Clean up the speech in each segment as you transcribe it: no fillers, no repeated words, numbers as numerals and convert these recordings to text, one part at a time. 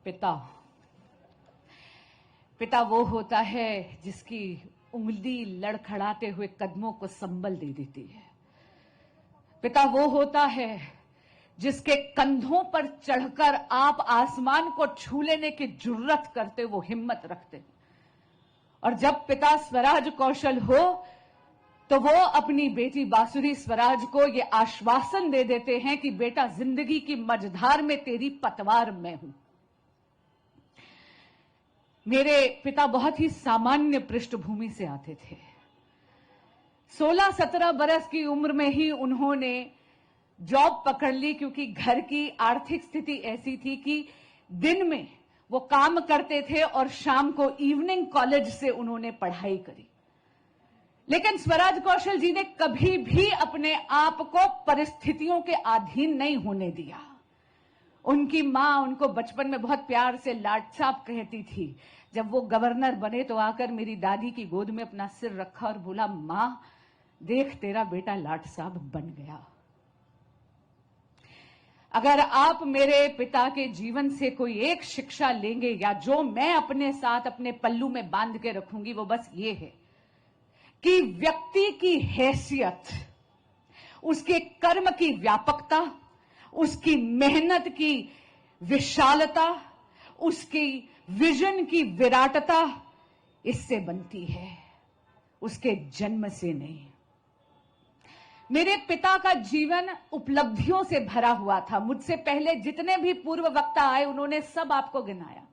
पिता पिता वो होता है जिसकी उंगली लड़खड़ाते हुए कदमों को संबल दे देती है। पिता वो होता है जिसके कंधों पर चढ़कर आप आसमान को छू लेने की जुर्रत करते, वो हिम्मत रखते। और जब पिता स्वराज कौशल हो तो वो अपनी बेटी बांसुरी स्वराज को ये आश्वासन दे देते हैं कि बेटा, जिंदगी की मझधार में तेरी पतवार मैं हूं। मेरे पिता बहुत ही सामान्य पृष्ठभूमि से आते थे। 16-17 बरस की उम्र में ही उन्होंने जॉब पकड़ ली, क्योंकि घर की आर्थिक स्थिति ऐसी थी कि दिन में वो काम करते थे और शाम को इवनिंग कॉलेज से उन्होंने पढ़ाई करी। लेकिन स्वराज कौशल जी ने कभी भी अपने आप को परिस्थितियों के अधीन नहीं होने दिया। उनकी मां उनको बचपन में बहुत प्यार से लाट साहब कहती थी। जब वो गवर्नर बने तो आकर मेरी दादी की गोद में अपना सिर रखा और बोला, मां देख, तेरा बेटा लाट साहब बन गया। अगर आप मेरे पिता के जीवन से कोई एक शिक्षा लेंगे, या जो मैं अपने साथ अपने पल्लू में बांध के रखूंगी, वो बस ये है कि व्यक्ति की हैसियत, उसके कर्म की व्यापकता, उसकी मेहनत की विशालता, उसकी विजन की विराटता इससे बनती है, उसके जन्म से नहीं। मेरे पिता का जीवन उपलब्धियों से भरा हुआ था। मुझसे पहले जितने भी पूर्व वक्ता आए, उन्होंने सब आपको गिनाया।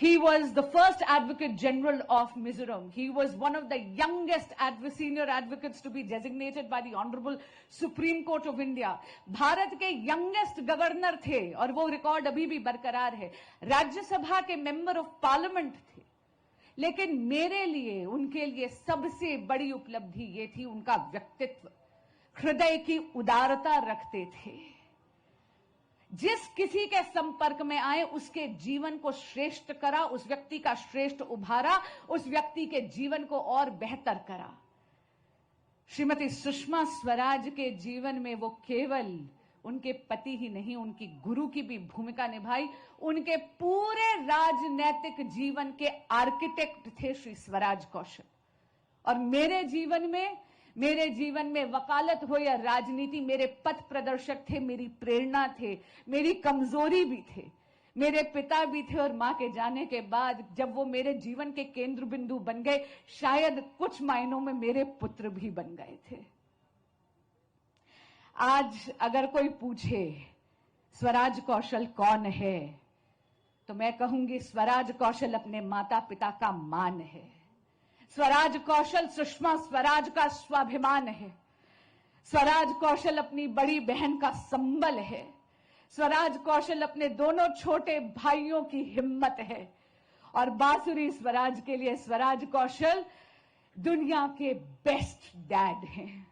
He was the first Advocate General of Mizoram. He was one of the youngest senior advocates to be designated by the Honorable Supreme Court of India. Bharat के youngest गवर्नर थे और वो रिकॉर्ड अभी भी बरकरार है। राज्यसभा के मेंबर ऑफ पार्लियामेंट थे। लेकिन मेरे लिए, उनके लिए सबसे बड़ी उपलब्धि ये थी उनका व्यक्तित्व। हृदय की उदारता रखते थे। जिस किसी के संपर्क में आए उसके जीवन को श्रेष्ठ करा, उस व्यक्ति का श्रेष्ठ उभारा, उस व्यक्ति के जीवन को और बेहतर करा। श्रीमती सुषमा स्वराज के जीवन में वो केवल उनके पति ही नहीं, उनकी गुरु की भी भूमिका निभाई। उनके पूरे राजनैतिक जीवन के आर्किटेक्ट थे श्री स्वराज कौशल। और मेरे जीवन में वकालत हो या राजनीति, मेरे पथ प्रदर्शक थे, मेरी प्रेरणा थे, मेरी कमजोरी भी थे। मेरे पिता भी थे और मां के जाने के बाद जब वो मेरे जीवन के केंद्र बिंदु बन गए, शायद कुछ मायनों में मेरे पुत्र भी बन गए थे। आज अगर कोई पूछे स्वराज कौशल कौन है, तो मैं कहूंगी स्वराज कौशल अपने माता पिता का मान है। स्वराज कौशल सुषमा स्वराज का स्वाभिमान है। स्वराज कौशल अपनी बड़ी बहन का संबल है। स्वराज कौशल अपने दोनों छोटे भाइयों की हिम्मत है। और बांसुरी स्वराज के लिए स्वराज कौशल दुनिया के बेस्ट डैड हैं।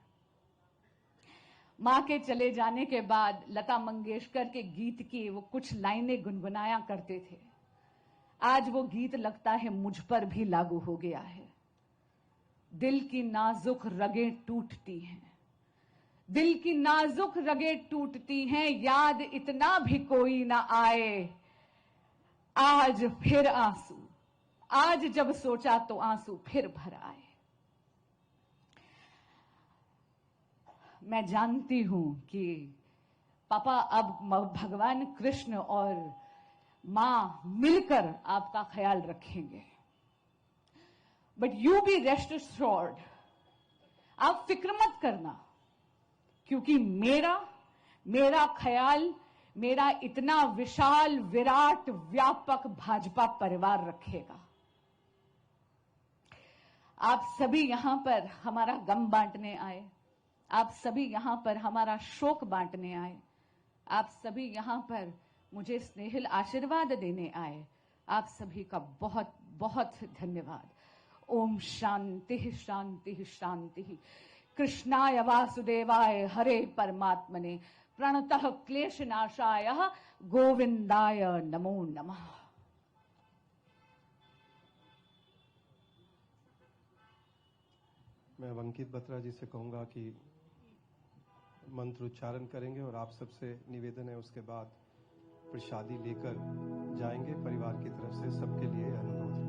मां के चले जाने के बाद लता मंगेशकर के गीत की वो कुछ लाइनें गुनगुनाया करते थे। आज वो गीत लगता है मुझ पर भी लागू हो गया है। दिल की नाजुक रगें टूटती हैं, दिल की नाजुक रगें टूटती हैं, याद इतना भी कोई ना आए। आज फिर आंसू, आज जब सोचा तो आंसू फिर भर आए। मैं जानती हूं कि पापा अब भगवान कृष्ण और मां मिलकर आपका ख्याल रखेंगे। But you be rest assured, आप फिक्र मत करना, क्योंकि मेरा ख्याल मेरा इतना विशाल विराट व्यापक भाजपा परिवार रखेगा। आप सभी यहां पर हमारा गम बांटने आए, आप सभी यहां पर हमारा शोक बांटने आए, आप सभी यहां पर मुझे स्नेहिल आशीर्वाद देने आए। आप सभी का बहुत बहुत धन्यवाद। ओम शांति शांति शांति। कृष्णाय वासुदेवाय हरे परमात्मने प्रणतः क्लेशनाशाय गोविंदाय नमो नमः। मैं अंकित बत्रा जी से कहूंगा कि मंत्र उच्चारण करेंगे और आप सबसे निवेदन है उसके बाद प्रसादी लेकर जाएंगे। परिवार की तरफ से सबके लिए अनुरोध है।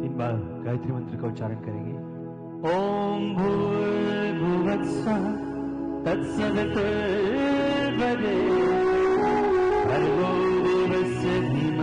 तीन बार गायत्री मंत्र का उच्चारण करेंगे। ओम भूर्भुवस्सुः तत्सवितुर्वरेण्यं भर्गो देवस्य धीमहि